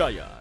terpercaya.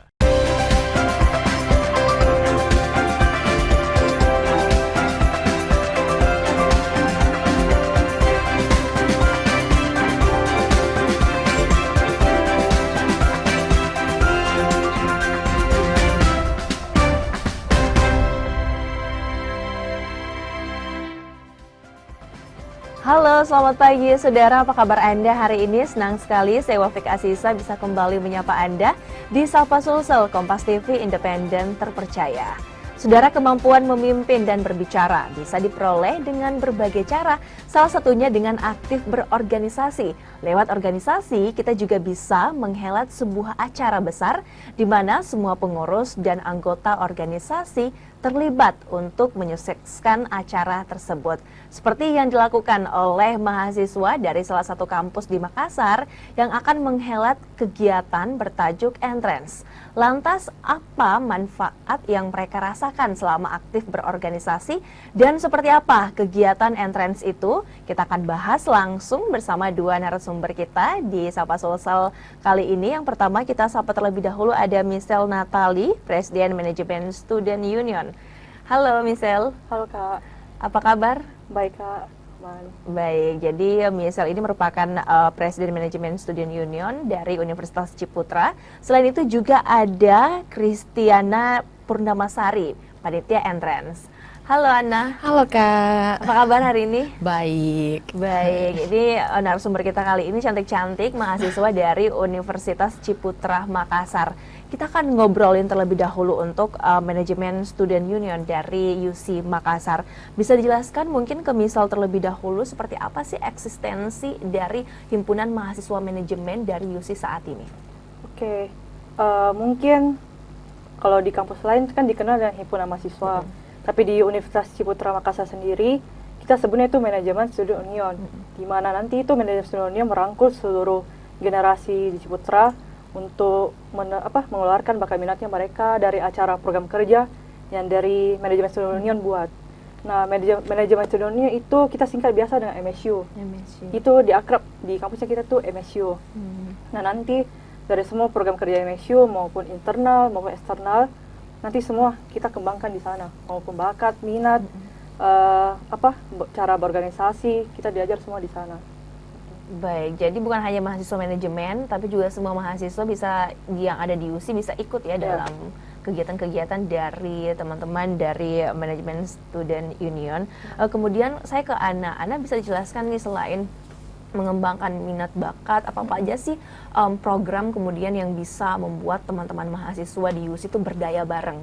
Halo, selamat pagi saudara. Apa kabar Anda hari ini? Senang sekali saya Wafik Asisa bisa kembali menyapa Anda di Sapa Sulsel Kompas TV Independen Terpercaya. Saudara, kemampuan memimpin dan berbicara bisa diperoleh dengan berbagai cara, salah satunya dengan aktif berorganisasi. Lewat organisasi, kita juga bisa menghelat sebuah acara besar di mana semua pengurus dan anggota organisasi terlibat untuk menyukseskan acara tersebut. Seperti yang dilakukan oleh mahasiswa dari salah satu kampus di Makassar yang akan menghelat kegiatan bertajuk Entrance. Lantas, apa manfaat yang mereka rasakan selama aktif berorganisasi dan seperti apa kegiatan Entrance itu? Kita akan bahas langsung bersama dua narasumber kita di Sapa Sulsel kali ini. Yang pertama kita sapa terlebih dahulu ada Michelle Natali, Presiden Manajemen Student Union. Halo Michelle. Halo Kak. Apa kabar? Baik Kak. Man. Baik, jadi Michelle ini merupakan Presiden Manajemen Student Union dari Universitas Ciputra. Selain itu juga ada Kristiana Purnamasari, Panitia Entrance. Halo Ana. Halo Kak. Apa kabar hari ini? Baik. Baik, ini narasumber kita kali ini cantik-cantik mahasiswa dari Universitas Ciputra Makassar. Kita akan ngobrolin terlebih dahulu untuk manajemen Student Union dari UC Makassar. Bisa dijelaskan mungkin ke misal terlebih dahulu seperti apa sih eksistensi dari himpunan mahasiswa manajemen dari UC saat ini? Oke, mungkin kalau di kampus lain kan dikenal dengan himpunan mahasiswa. Tapi di Universitas Ciputra Makassar sendiri, kita sebutnya itu manajemen Student Union. Di mana nanti itu manajemen Student Union merangkul seluruh generasi di Ciputra untuk mengeluarkan bakat minatnya mereka dari acara program kerja yang dari manajemen Student Union buat. Nah, manajemen Student Union itu kita singkat biasa dengan MSU. Itu diakrab di kampusnya kita tuh MSU. Nah, nanti dari semua program kerja MSU maupun internal maupun eksternal, nanti semua kita kembangkan di sana, maupun bakat, minat, cara berorganisasi, kita diajar semua di sana. Baik, jadi bukan hanya mahasiswa manajemen, tapi juga semua mahasiswa bisa yang ada di UC bisa ikut ya dalam kegiatan-kegiatan dari teman-teman dari manajemen Student Union. Kemudian saya ke Ana. Ana bisa dijelaskan nih selain mengembangkan minat bakat, apa aja sih program kemudian yang bisa membuat teman-teman mahasiswa di UC itu berdaya bareng?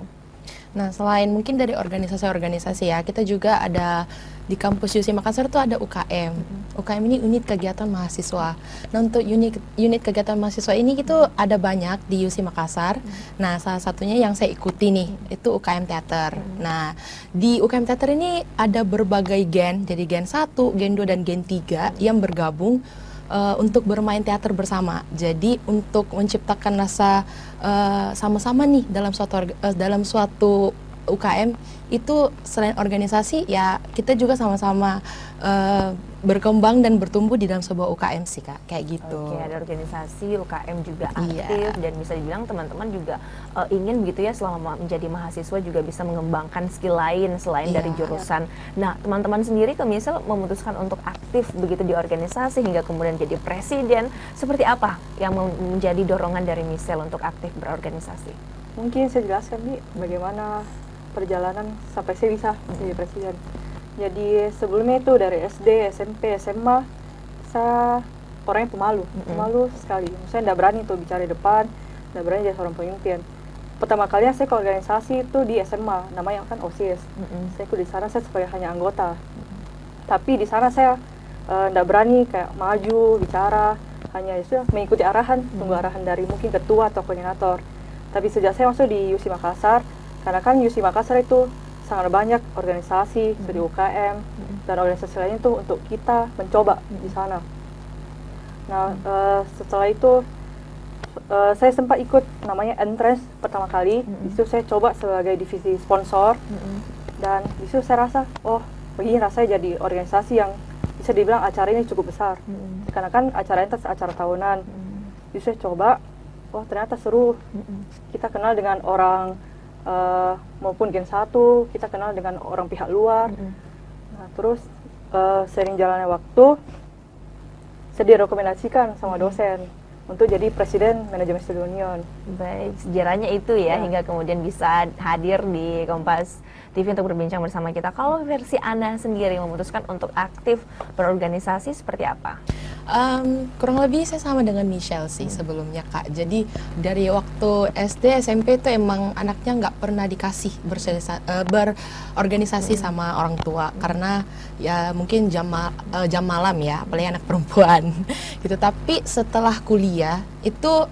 Nah, selain mungkin dari organisasi-organisasi ya, kita juga ada di kampus UC Makassar tuh ada UKM. UKM ini unit kegiatan mahasiswa. Nah, untuk unit kegiatan mahasiswa ini itu ada banyak di UC Makassar. Nah, salah satunya yang saya ikuti nih, itu UKM Teater. Nah, di UKM Teater ini ada berbagai gen, jadi gen 1, gen 2, dan gen 3 yang bergabung untuk bermain teater bersama. Jadi untuk menciptakan rasa sama-sama nih dalam suatu UKM itu selain organisasi ya kita juga sama-sama berkembang dan bertumbuh di dalam sebuah UKM sih Kak, kayak gitu. Oke, ada organisasi, UKM juga aktif dan bisa dibilang teman-teman juga ingin begitu ya selama menjadi mahasiswa juga bisa mengembangkan skill lain selain dari jurusan. Nah, teman-teman sendiri misal memutuskan untuk aktif begitu di organisasi hingga kemudian jadi presiden, seperti apa yang menjadi dorongan dari Michelle untuk aktif berorganisasi? Mungkin saya jelaskan nih bagaimana perjalanan sampai saya bisa jadi presiden. Jadi sebelumnya itu dari SD, SMP, SMA, saya orangnya pemalu sekali. Saya tidak berani tuh bicara di depan, tidak berani jadi seorang pemimpin. Pertama kali saya ke organisasi itu di SMA, namanya kan OSIS. Saya ikut di sana, saya sebagai hanya anggota. Tapi di sana saya tidak berani kayak maju, bicara, hanya itu mengikuti arahan, tunggu arahan dari mungkin ketua atau koordinator. Tapi sejak saya masuk di UC Makassar, karena kan UC Makassar itu sangat banyak organisasi, studi UKM, dan organisasi lainnya itu untuk kita mencoba di sana. Nah, setelah itu saya sempat ikut namanya Entrance pertama kali. Di situ saya coba sebagai divisi sponsor, dan di situ saya rasa, oh begini rasanya jadi organisasi yang bisa dibilang acara ini cukup besar. Karena kan acara itu acara tahunan. Jadi saya coba, oh ternyata seru. Kita kenal dengan orang maupun Gen 1, kita kenal dengan orang pihak luar. Nah, terus sering jalannya waktu, saya direkomendasikan sama dosen untuk jadi presiden manajemen student union. Baik, sejarahnya itu ya, hingga kemudian bisa hadir di Kompas TV untuk berbincang bersama kita. Kalau versi Ana sendiri memutuskan untuk aktif berorganisasi seperti apa? Kurang lebih saya sama dengan Michelle sih sebelumnya Kak. Jadi dari waktu SD, SMP itu emang anaknya nggak pernah dikasih berorganisasi sama orang tua karena ya mungkin jam malam ya, apalagi anak perempuan gitu. Tapi setelah kuliah itu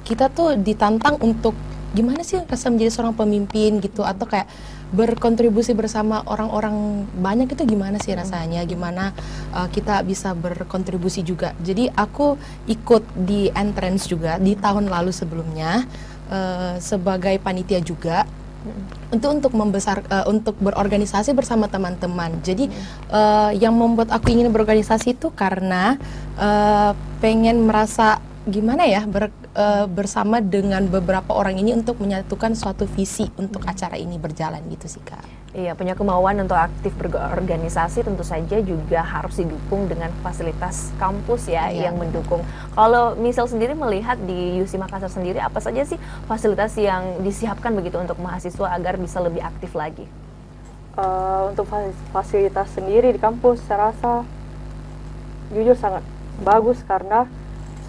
kita tuh ditantang untuk gimana sih rasa menjadi seorang pemimpin gitu, atau kayak berkontribusi bersama orang-orang banyak itu gimana sih rasanya, gimana kita bisa berkontribusi juga. Jadi aku ikut di entrance juga di tahun lalu sebelumnya sebagai panitia juga untuk untuk berorganisasi bersama teman-teman. Jadi yang membuat aku ingin berorganisasi itu karena pengen merasa gimana ya bersama dengan beberapa orang ini untuk menyatukan suatu visi untuk acara ini berjalan gitu sih Kak. Iya, punya kemauan untuk aktif berorganisasi tentu saja juga harus didukung dengan fasilitas kampus ya yang mendukung. Kalau misal sendiri melihat di UC Makassar sendiri, apa saja sih fasilitas yang disiapkan begitu untuk mahasiswa agar bisa lebih aktif lagi? Untuk fasilitas sendiri di kampus saya rasa jujur sangat bagus karena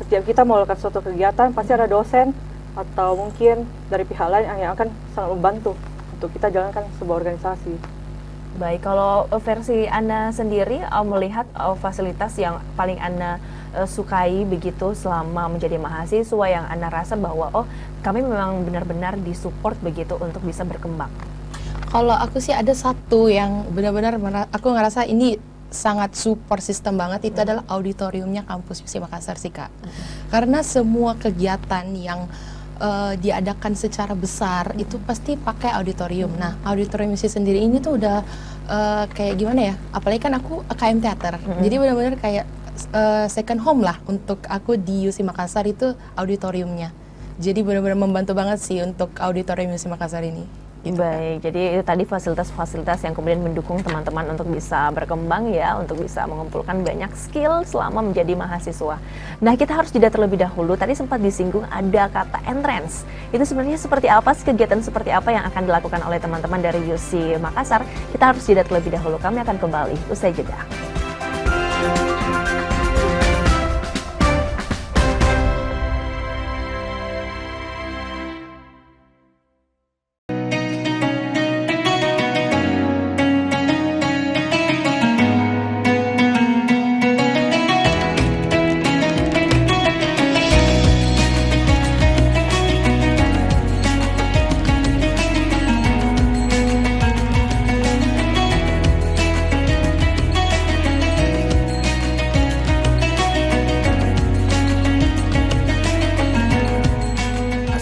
setiap kita mau melakukan suatu kegiatan pasti ada dosen atau mungkin dari pihak lain yang akan sangat membantu untuk kita jalankan sebuah organisasi. Baik, kalau versi Ana sendiri melihat fasilitas yang paling Ana sukai begitu selama menjadi mahasiswa yang Ana rasa bahwa kami memang benar-benar disupport begitu untuk bisa berkembang. Kalau aku sih ada satu yang benar-benar aku ngerasa ini sangat support system banget, itu adalah auditoriumnya kampus UC Makassar sih Kak. Karena semua kegiatan yang diadakan secara besar itu pasti pakai auditorium. Nah, auditorium UC sendiri ini tuh udah kayak gimana ya? Apalagi kan aku KM Teater. Jadi benar-benar kayak second home lah untuk aku di UC Makassar itu auditoriumnya. Jadi benar-benar membantu banget sih untuk auditorium UC Makassar ini. Gitu. Baik, jadi itu tadi fasilitas-fasilitas yang kemudian mendukung teman-teman untuk bisa berkembang ya, untuk bisa mengumpulkan banyak skill selama menjadi mahasiswa. Nah, kita harus jeda terlebih dahulu. Tadi sempat disinggung ada kata entrance. Itu sebenarnya seperti apa sih, kegiatan seperti apa yang akan dilakukan oleh teman-teman dari UC Makassar? Kita harus jeda terlebih dahulu. Kami akan kembali usai jeda.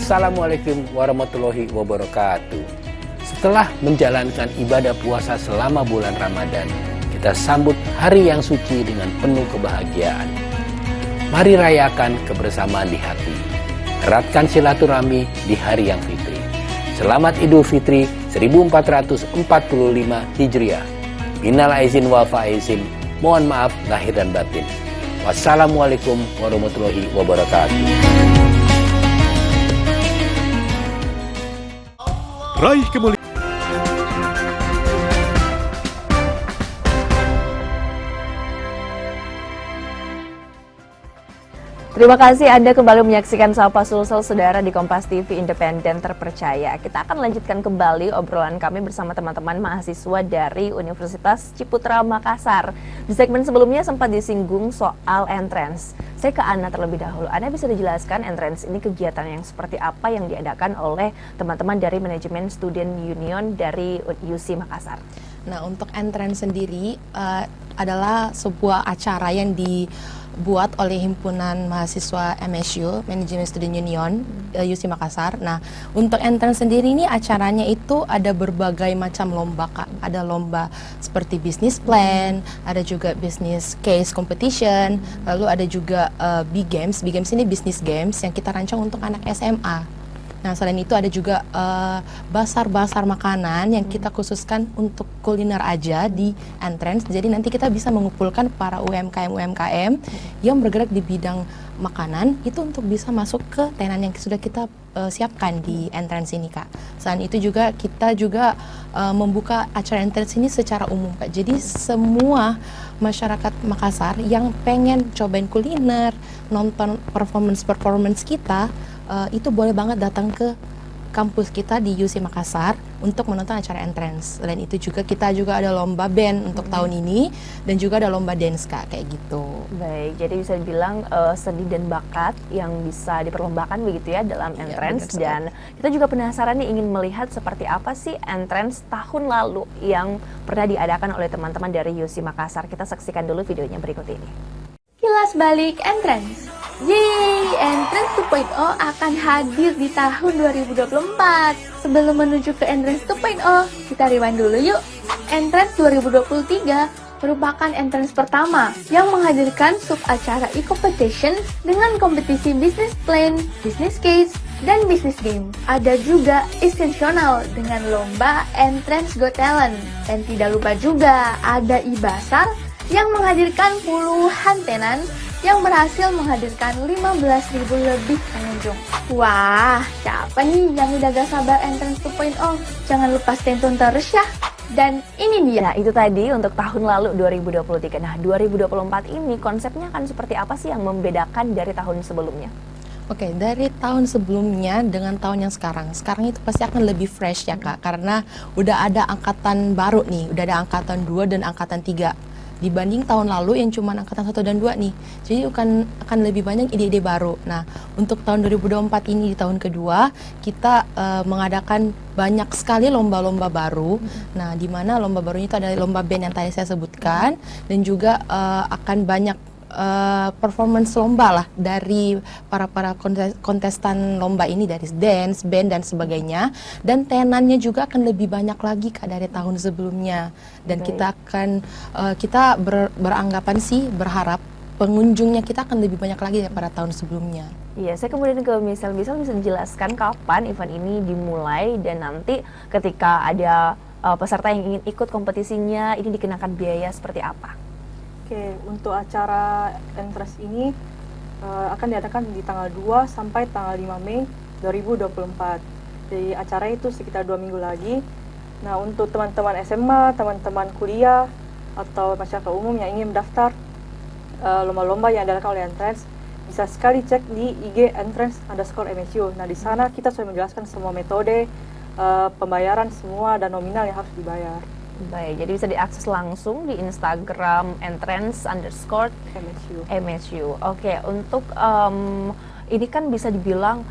Assalamualaikum warahmatullahi wabarakatuh. Setelah menjalankan ibadah puasa selama bulan Ramadan, kita sambut hari yang suci dengan penuh kebahagiaan. Mari rayakan kebersamaan di hati. Eratkan silaturahmi di hari yang fitri. Selamat Idul Fitri 1445 Hijriah. Minal aizin wal faizin. Mohon maaf lahir dan batin. Wassalamualaikum warahmatullahi wabarakatuh. Raih kemuliaan. Terima kasih Anda kembali menyaksikan Sapa Sulsel Saudara di Kompas TV Independen Terpercaya. Kita akan lanjutkan kembali obrolan kami bersama teman-teman mahasiswa dari Universitas Ciputra Makassar. Di segmen sebelumnya sempat disinggung soal entrance. Saya ke Ana terlebih dahulu. Ana bisa dijelaskan entrance ini kegiatan yang seperti apa yang diadakan oleh teman-teman dari Manajemen Student Union dari UC Makassar? Nah, untuk entrance sendiri adalah sebuah acara yang dibuat oleh himpunan mahasiswa MSU, Manajemen Student Union, UC Makassar. Nah, untuk entrance sendiri ini acaranya itu ada berbagai macam lomba, Kak. Ada lomba seperti business plan, ada juga business case competition, lalu ada juga B Games. B Games ini business games yang kita rancang untuk anak SMA. Nah, selain itu ada juga basar-basar makanan yang kita khususkan untuk kuliner aja di entrance. Jadi nanti kita bisa mengumpulkan para UMKM yang bergerak di bidang makanan itu untuk bisa masuk ke tenan yang sudah kita siapkan di entrance ini, Kak. Selain itu juga kita juga membuka acara entrance ini secara umum, Kak. Jadi semua masyarakat Makassar yang pengen cobain kuliner, nonton performance kita, itu boleh banget datang ke kampus kita di UC Makassar untuk menonton acara entrance. Selain itu juga kita juga ada lomba band untuk tahun ini dan juga ada lomba dance, Kak, kayak gitu. Baik, jadi bisa dibilang seni dan bakat yang bisa diperlombakan begitu ya dalam Iya, entrance. benar Dan kita juga penasaran nih ingin melihat seperti apa sih entrance tahun lalu yang pernah diadakan oleh teman-teman dari UC Makassar. Kita saksikan dulu videonya berikut ini. Kilas balik Entrance. Yeay, Entrance 2.0 akan hadir di tahun 2024. Sebelum menuju ke Entrance 2.0, kita rewind dulu yuk. Entrance 2023 merupakan entrance pertama yang menghadirkan sub acara e-competition dengan kompetisi business plan, business case, dan business game. Ada juga esensional dengan lomba Entrance Got Talent. Dan tidak lupa juga ada Ibasar yang menghadirkan puluhan tenan yang berhasil menghadirkan 15.000 lebih pengunjung. Wah, siapa nih yang udah gak sabar Entrance 2.0? Jangan lupa stay tune terus ya. Dan ini dia. Nah, itu tadi untuk tahun lalu 2023. Nah, 2024 ini konsepnya akan seperti apa sih yang membedakan dari tahun sebelumnya? Oke, dari tahun sebelumnya dengan tahun yang sekarang itu pasti akan lebih fresh ya, Kak, karena udah ada angkatan baru nih, udah ada angkatan 2 dan angkatan 3. Dibanding tahun lalu yang cuma angkatan 1 dan 2 nih. Jadi akan lebih banyak ide-ide baru. Nah, untuk tahun 2024 ini di tahun kedua, kita mengadakan banyak sekali lomba-lomba baru. Nah, di mana lomba barunya itu ada lomba band yang tadi saya sebutkan dan juga akan banyak performance lomba lah dari para kontestan lomba ini, dari dance, band dan sebagainya, dan tenannya juga akan lebih banyak lagi, Kak, dari tahun sebelumnya. Dan kita akan beranggapan sih, berharap pengunjungnya kita akan lebih banyak lagi daripada tahun sebelumnya. Iya, saya kemudian ke Misal bisa dijelaskan kapan event ini dimulai dan nanti ketika ada peserta yang ingin ikut kompetisinya ini dikenakan biaya seperti apa? Oke, untuk acara entrance ini akan diadakan di tanggal 2 sampai tanggal 5 Mei 2024. Jadi acara itu sekitar 2 minggu lagi. Nah, untuk teman-teman SMA, teman-teman kuliah, atau masyarakat umum yang ingin mendaftar lomba-lomba yang diadakan oleh entrance, bisa sekali cek di IG entrance_MSU. Nah, di sana kita sudah menjelaskan semua metode pembayaran semua dan nominal yang harus dibayar. Baik, jadi bisa diakses langsung di Instagram entrance_MSU. Oke, untuk ini kan bisa dibilang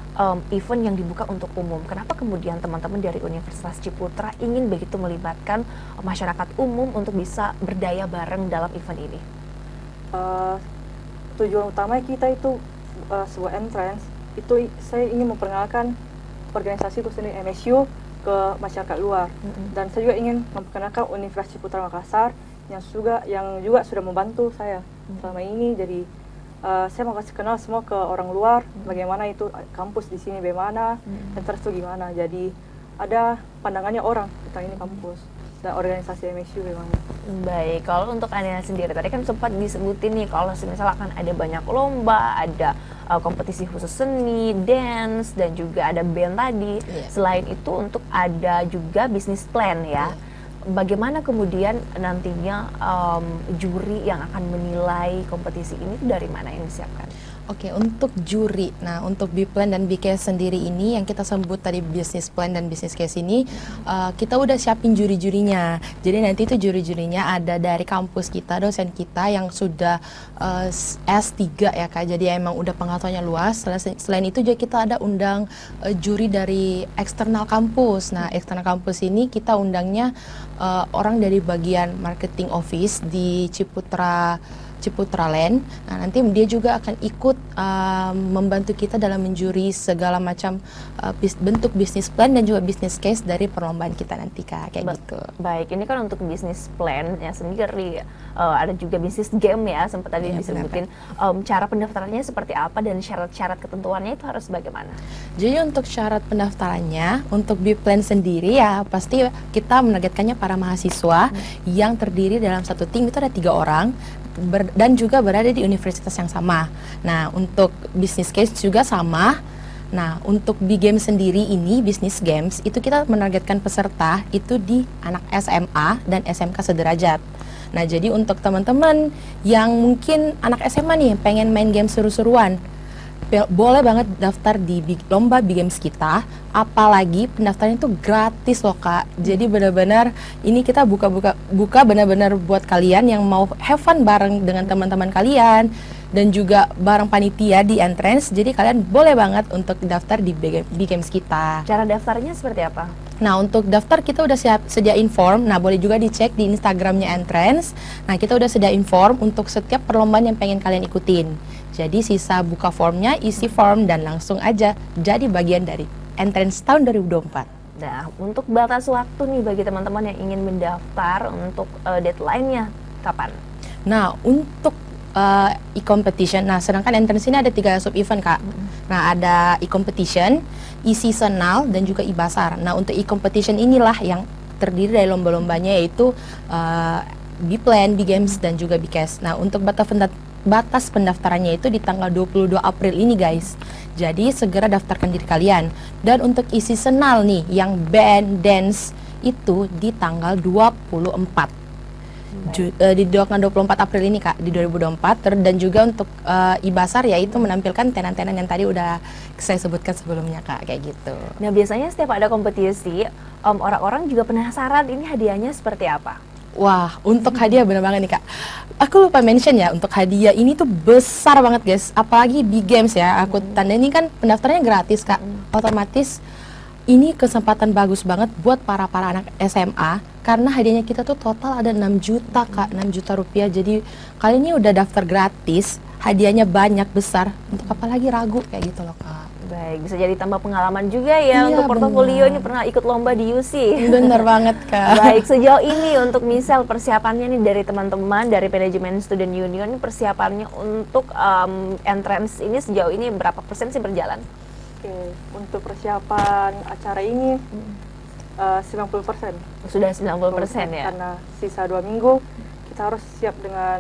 event yang dibuka untuk umum. Kenapa kemudian teman-teman dari Universitas Ciputra ingin begitu melibatkan masyarakat umum untuk bisa berdaya bareng dalam event ini? Tujuan utama kita itu sebuah entrance, itu saya ingin memperkenalkan organisasi khususnya MSU ke masyarakat luar. Dan saya juga ingin memperkenalkan Universitas Ciputra Makassar yang juga sudah membantu saya selama ini. Jadi saya mau kasih kenal semua ke orang luar bagaimana itu kampus di sini, bagaimana entrance itu gimana. Jadi ada pandangannya orang tentang ini kampus dan organisasi MSU bagaimana. Baik, kalau untuk Anda sendiri tadi kan sempat disebutin nih kalau misalkan ada banyak lomba, ada kompetisi khusus seni, dance, dan juga ada band tadi. Selain itu untuk ada juga business plan ya. Bagaimana kemudian nantinya juri yang akan menilai kompetisi ini dari mana yang disiapkan? Oke, untuk juri. Nah, untuk B-Plan dan B-Case sendiri ini yang kita sebut tadi business plan dan business case ini, kita udah siapin juri-jurinya. Jadi nanti itu juri-jurinya ada dari kampus kita, dosen kita yang sudah S3 ya Kak. Jadi emang udah pengetahuannya luas. Selain itu juga kita ada undang juri dari eksternal kampus. Nah, eksternal kampus ini kita undangnya orang dari bagian marketing office di Ciputra Land. Nah, nanti dia juga akan ikut membantu kita dalam menjuri segala macam bentuk bisnis plan dan juga bisnis case dari perlombaan kita nanti Kak, kayak gitu. Baik, ini kan untuk bisnis plan ya sendiri, ada juga bisnis game ya, sempat tadi Iya, disebutin. Cara pendaftarannya seperti apa dan syarat-syarat ketentuannya itu harus bagaimana? Jadi untuk syarat pendaftarannya, untuk B-Plan sendiri ya pasti kita menargetkannya para mahasiswa yang terdiri dalam satu tim itu ada 3 orang dan juga berada di universitas yang sama. Nah, untuk business case juga sama. Nah, untuk B-Game sendiri ini, business games, itu kita menargetkan peserta itu di anak SMA dan SMK sederajat. Nah, jadi untuk teman-teman yang mungkin anak SMA nih pengen main game seru-seruan, boleh banget daftar di lomba B-Games kita, apalagi pendaftarannya itu gratis loh Kak. Jadi benar-benar ini kita buka benar-benar buat kalian yang mau have fun bareng dengan teman-teman kalian dan juga bareng panitia di entrance. Jadi kalian boleh banget untuk daftar di B-Games kita. Cara daftarnya seperti apa? Nah, untuk daftar kita udah sediain form. Nah, boleh juga dicek di Instagramnya Entrance. Nah, kita udah sediain form untuk setiap perlombaan yang pengen kalian ikutin. Jadi sisa buka formnya, isi form dan langsung aja jadi bagian dari Entrance tahun 2024. Nah, untuk batas waktu nih bagi teman-teman yang ingin mendaftar, untuk deadline-nya kapan? Nah, untuk e-competition, nah sedangkan Entrance ini ada 3 sub-event Kak. Nah, ada e-competition, e-seasonal, dan juga e-basar. Nah, untuk e-competition inilah yang terdiri dari lomba-lombanya yaitu B-Plan, B-Games, dan juga B-Case. Nah, untuk batas pendaftarannya itu di tanggal 22 April ini guys. Jadi segera daftarkan diri kalian. Dan untuk e-seasonal nih yang band dance itu di tanggal 24. Di tanggal 24 April ini Kak, di 2024. Dan juga untuk e-basar yaitu menampilkan tenan-tenan yang tadi udah saya sebutkan sebelumnya Kak, kayak gitu. Nah, biasanya setiap ada kompetisi, orang-orang juga penasaran ini hadiahnya seperti apa? Wah, untuk hadiah bener banget nih Kak. Aku lupa mention ya, untuk hadiah ini tuh besar banget guys. Apalagi B-Games ya, aku tanda ini kan pendaftarannya gratis Kak. Otomatis ini kesempatan bagus banget buat para anak SMA. Karena hadiahnya kita tuh total ada 6 juta Kak, 6 juta rupiah. Jadi kali ini udah daftar gratis, hadiahnya banyak, besar. Untuk apa lagi ragu, kayak gitu loh Kak. Baik, bisa jadi tambah pengalaman juga ya Iya, untuk portofolio. benar. Ini pernah ikut lomba di UC. Bener banget Kak. Baik, sejauh ini untuk misal persiapannya nih dari teman-teman dari manajemen Student Union, ini persiapannya untuk entrance ini sejauh ini berapa persen sih berjalan? Oke, untuk persiapan acara ini 90%. Sudah 90% ya? Karena sisa 2 minggu kita harus siap dengan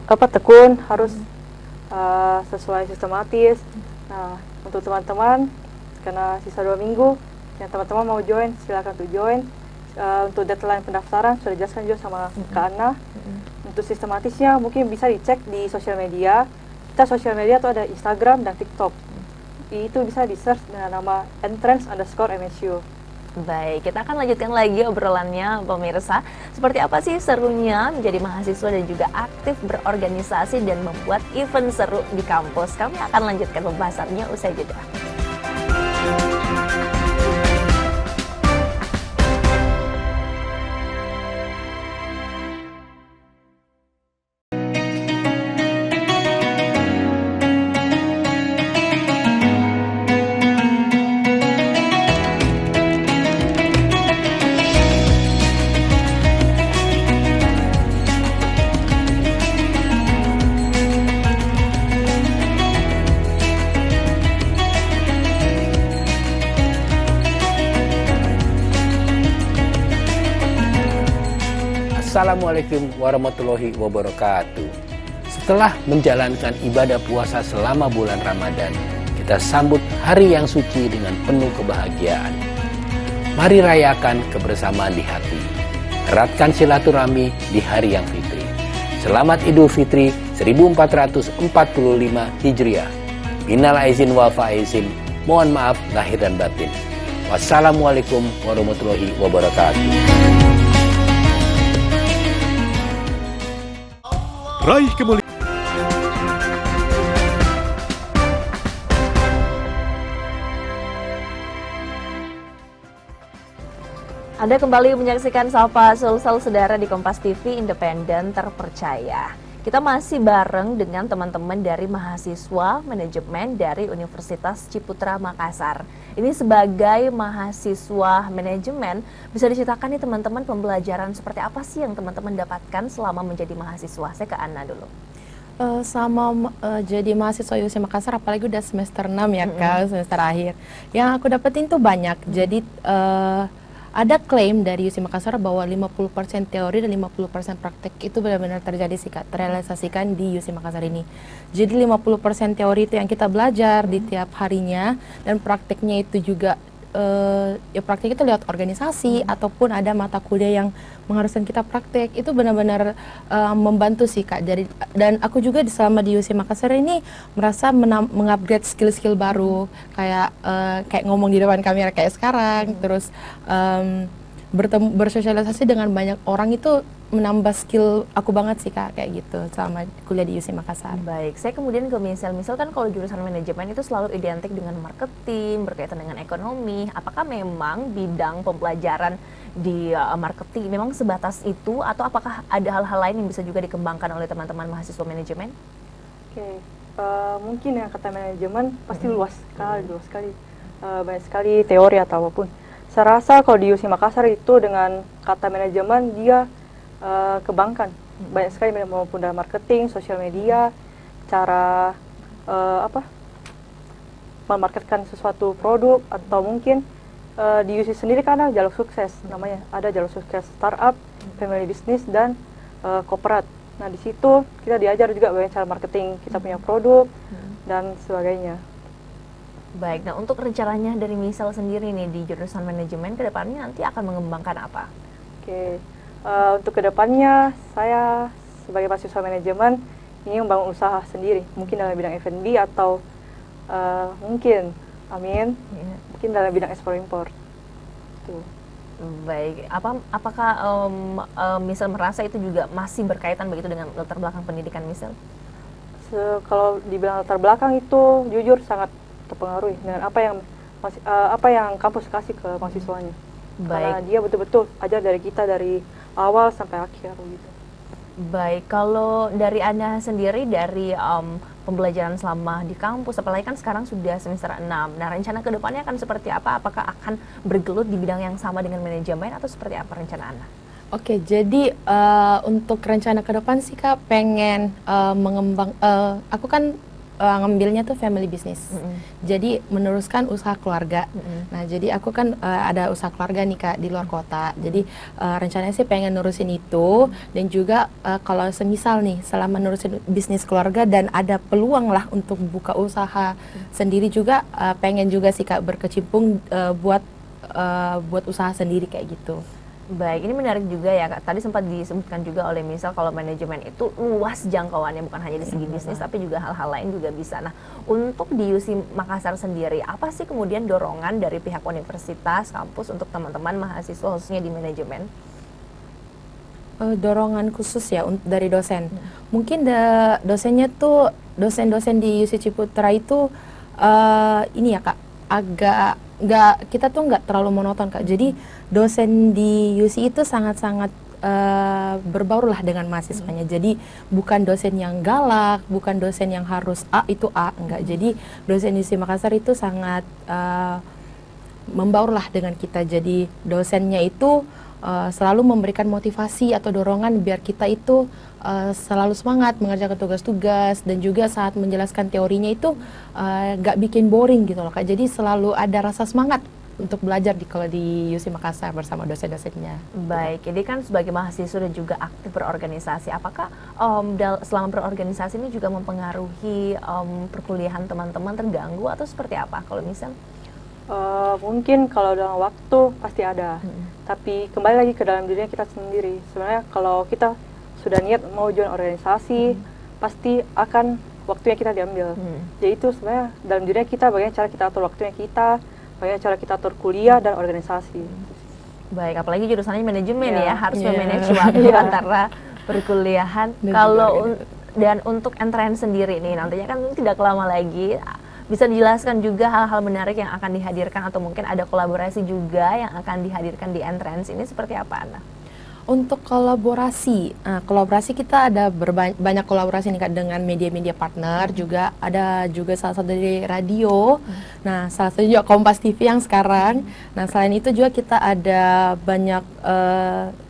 tekun, harus sesuai sistematis. Nah, untuk teman-teman, karena sisa 2 minggu, yang teman-teman mau join, silakan tuh join. Untuk deadline pendaftaran, sudah jelaskan juga sama Kak Anna. Untuk sistematisnya, mungkin bisa dicek di sosial media. Kita sosial media tuh ada Instagram dan TikTok. Itu bisa di-search dengan nama entrance_MSU. Baik, kita akan lanjutkan lagi obrolannya pemirsa. Seperti apa sih serunya menjadi mahasiswa dan juga aktif berorganisasi dan membuat event seru di kampus? Kami akan lanjutkan pembahasannya usai jeda. Assalamualaikum warahmatullahi wabarakatuh. Setelah menjalankan ibadah puasa selama bulan Ramadan, kita sambut hari yang suci dengan penuh kebahagiaan. Mari rayakan kebersamaan di hati. Eratkan silaturahmi di hari yang fitri. Selamat Idul Fitri 1445 Hijriah. Minal aizin wal faizin. Mohon maaf lahir dan batin. Wassalamualaikum warahmatullahi wabarakatuh. Raih kemuliaan. Anda kembali menyaksikan Sapa Sulsel Saudara di Kompas TV Independen Terpercaya. Kita masih bareng dengan teman-teman dari mahasiswa manajemen dari Universitas Ciputra Makassar. Ini sebagai mahasiswa manajemen, bisa diceritakan nih teman-teman pembelajaran seperti apa sih yang teman-teman dapatkan selama menjadi mahasiswa? Saya ke Anna dulu. Jadi mahasiswa UC Makassar, apalagi udah semester 6 ya Kak, semester akhir. Yang aku dapetin tuh banyak. Jadi ada klaim dari UC Makassar bahwa 50% teori dan 50% praktek itu benar-benar terjadi sih Kak, terrealisasikan di UC Makassar ini. Jadi 50% teori itu yang kita belajar di tiap harinya, dan prakteknya itu juga ya praktek itu lewat organisasi ataupun ada mata kuliah yang mengharuskan kita praktek. Itu benar-benar membantu sih Kak. Dan aku juga selama di UC Makassar ini merasa mengupgrade skill-skill baru, kayak ngomong di depan kamera kayak sekarang, terus bersosialisasi dengan banyak orang itu menambah skill aku banget sih Kak, kayak gitu selama kuliah di UC Makassar. Baik, saya kemudian ke misal kan kalau jurusan manajemen itu selalu identik dengan marketing, berkaitan dengan ekonomi. Apakah memang bidang pembelajaran di marketing memang sebatas itu, atau apakah ada hal-hal lain yang bisa juga dikembangkan oleh teman-teman mahasiswa manajemen? Oke, mungkin yang kata manajemen pasti luas sekali, banyak sekali teori atau apapun. Saya rasa kalau di UC Makassar itu dengan kata manajemen dia kebangkan banyak sekali, maupun dalam marketing, sosial media, cara memarketkan sesuatu produk, atau mungkin di UC sendiri kan ada jalur sukses namanya, ada jalur sukses startup, family business, dan corporate. Nah di situ kita diajar juga banyak cara marketing kita punya produk dan sebagainya. Baik, nah untuk rencananya dari misal sendiri nih di jurusan manajemen ke depannya nanti akan mengembangkan apa? Oke. Untuk kedepannya, saya sebagai mahasiswa manajemen ingin membangun usaha sendiri, mungkin dalam bidang F&B atau mungkin, mungkin dalam bidang ekspor-impor. Baik, apakah misal merasa itu juga masih berkaitan begitu dengan latar belakang pendidikan misal? Kalau dibilang latar belakang itu jujur sangat terpengaruh dengan apa yang kampus kasih ke mahasiswanya. Karena dia betul-betul ajar dari kita dari awal sampai akhir gitu. Baik, kalau dari Anda sendiri dari pembelajaran selama di kampus, apalagi kan sekarang sudah semester 6. Nah, rencana ke depannya akan seperti apa? Apakah akan bergelut di bidang yang sama dengan manajemen atau seperti apa rencana Anda? Oke, jadi untuk rencana ke depan sih Kak, pengen aku kan ngambilnya tuh family business. Jadi meneruskan usaha keluarga. Nah, jadi aku kan ada usaha keluarga nih Kak di luar kota. Jadi rencananya sih pengen nurusin itu, dan juga kalau semisal nih selama nurusin bisnis keluarga dan ada peluang lah untuk buka usaha sendiri juga, pengen juga sih Kak berkecimpung buat usaha sendiri kayak gitu. Baik, ini menarik juga ya Kak. Tadi sempat disebutkan juga oleh misal kalau manajemen itu luas jangkauannya, bukan hanya di segi bisnis tapi juga hal-hal lain juga bisa. Nah, untuk di UC Makassar sendiri, apa sih kemudian dorongan dari pihak universitas, kampus untuk teman-teman mahasiswa khususnya di manajemen? Dorongan khusus ya dari dosen. Mungkin dosennya tuh dosen-dosen di UC Ciputra itu ini ya Kak, agak kita tuh nggak terlalu monoton Kak. Jadi dosen di UC itu sangat-sangat berbaur lah dengan mahasiswanya. Jadi bukan dosen yang galak, bukan dosen yang harus A itu A, enggak. Jadi dosen UC Makassar itu sangat membaur lah dengan kita. Jadi dosennya itu selalu memberikan motivasi atau dorongan biar kita itu selalu semangat mengerjakan tugas-tugas, dan juga saat menjelaskan teorinya itu nggak bikin boring gitu loh Kak. Jadi selalu ada rasa semangat untuk belajar kalau di UC Makassar bersama dosen-dosennya. Baik, jadi kan sebagai mahasiswa dan juga aktif berorganisasi, apakah selama berorganisasi ini juga mempengaruhi perkuliahan teman-teman terganggu atau seperti apa kalau misal? Mungkin kalau dalam waktu pasti ada, tapi kembali lagi ke dalam dirinya kita sendiri. Sebenarnya kalau kita sudah niat mau join organisasi, pasti akan waktunya kita diambil. Jadi itu sebenarnya dalam dirinya kita, bagaimana cara kita atur waktunya kita, bagaimana cara kita atur kuliah dan organisasi. Baik, apalagi jurusannya manajemen Iya. ya, harus Iya. memanage waktu Iya. antara perkuliahan. Dan Kalau juga dan untuk entrance sendiri nih, nantinya kan tidak lama lagi, bisa dijelaskan juga hal-hal menarik yang akan dihadirkan atau mungkin ada kolaborasi juga yang akan dihadirkan di entrance ini seperti apa, Ana? Untuk kolaborasi kita ada banyak kolaborasi nih Kak, dengan media-media partner, juga ada juga salah satu dari radio. Nah, salah satu juga Kompas TV yang sekarang. Nah, selain itu juga kita ada banyak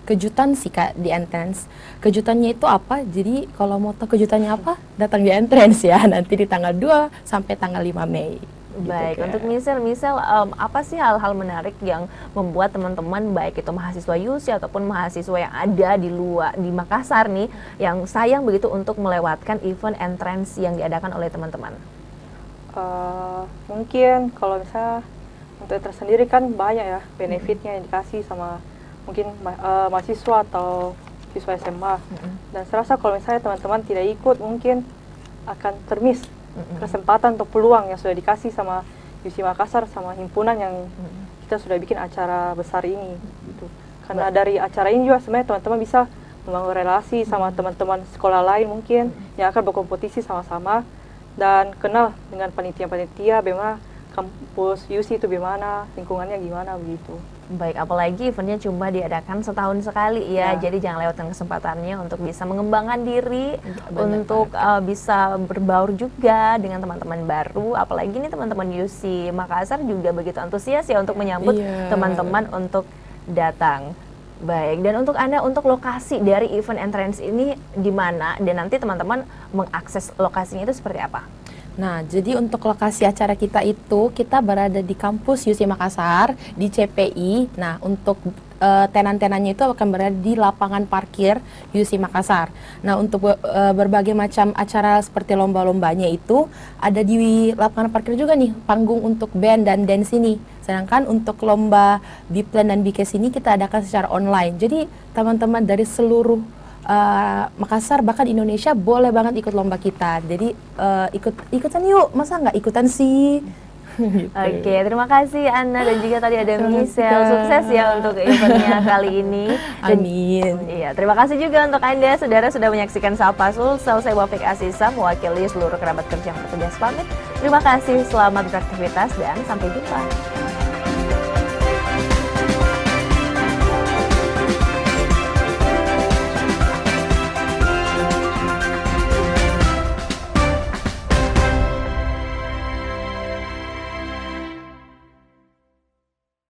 kejutan sih Kak di entrance. Kejutannya itu apa? Jadi kalau mau tahu kejutannya apa, datang di entrance ya, nanti di tanggal 2 sampai tanggal 5 Mei. Baik, Kak. untuk misal apa sih hal-hal menarik yang membuat teman-teman baik itu mahasiswa USI ataupun mahasiswa yang ada di luar di Makassar nih yang sayang begitu untuk melewatkan event entrance yang diadakan oleh teman-teman? Mungkin kalau misalnya untuk tersendiri kan banyak ya benefitnya yang dikasih sama mungkin mahasiswa atau siswa SMA. Dan saya rasa kalau misalnya teman-teman tidak ikut mungkin akan termiss kesempatan atau peluang yang sudah dikasih sama USI Makassar sama himpunan yang kita sudah bikin acara besar ini gitu. Karena dari acara ini juga sebenarnya teman-teman bisa membangun relasi sama teman-teman sekolah lain mungkin yang akan berkompetisi sama-sama dan kenal dengan panitia-panitia bagaimana kampus USI itu bagaimana, lingkungannya gimana begitu. Baik, apalagi eventnya cuma diadakan setahun sekali ya, jadi jangan lewatkan kesempatannya untuk bisa mengembangkan diri, untuk bisa berbaur juga dengan teman-teman baru, apalagi nih teman-teman USI Makassar juga begitu antusias ya untuk menyambut teman-teman untuk datang. Baik, dan untuk Anda, untuk lokasi dari event entrance ini di mana dan nanti teman-teman mengakses lokasinya itu seperti apa? Nah, jadi untuk lokasi acara kita itu, kita berada di kampus USI Makassar, di CPI. Nah, untuk tenan-tenannya itu akan berada di lapangan parkir USI Makassar. Nah, untuk berbagai macam acara seperti lomba-lombanya itu, ada di lapangan parkir juga nih, panggung untuk band dan dance ini. Sedangkan untuk lomba Biplan dan Bikes ini kita adakan secara online. Jadi, teman-teman dari seluruh Makassar bahkan Indonesia boleh banget ikut lomba kita. Jadi ikutan yuk, masa nggak ikutan sih? Gitu. Oke, terima kasih Ana dan juga tadi ada Michelle. Sukses ya untuk eventnya kali ini. Dan, Amin. iya, terima kasih juga untuk Anda saudara sudah menyaksikan Sapa Sulsel. Saya Wafik Asisa mewakili seluruh kerabat kerja yang bertugas pamit. Terima kasih, selamat beraktivitas dan sampai jumpa.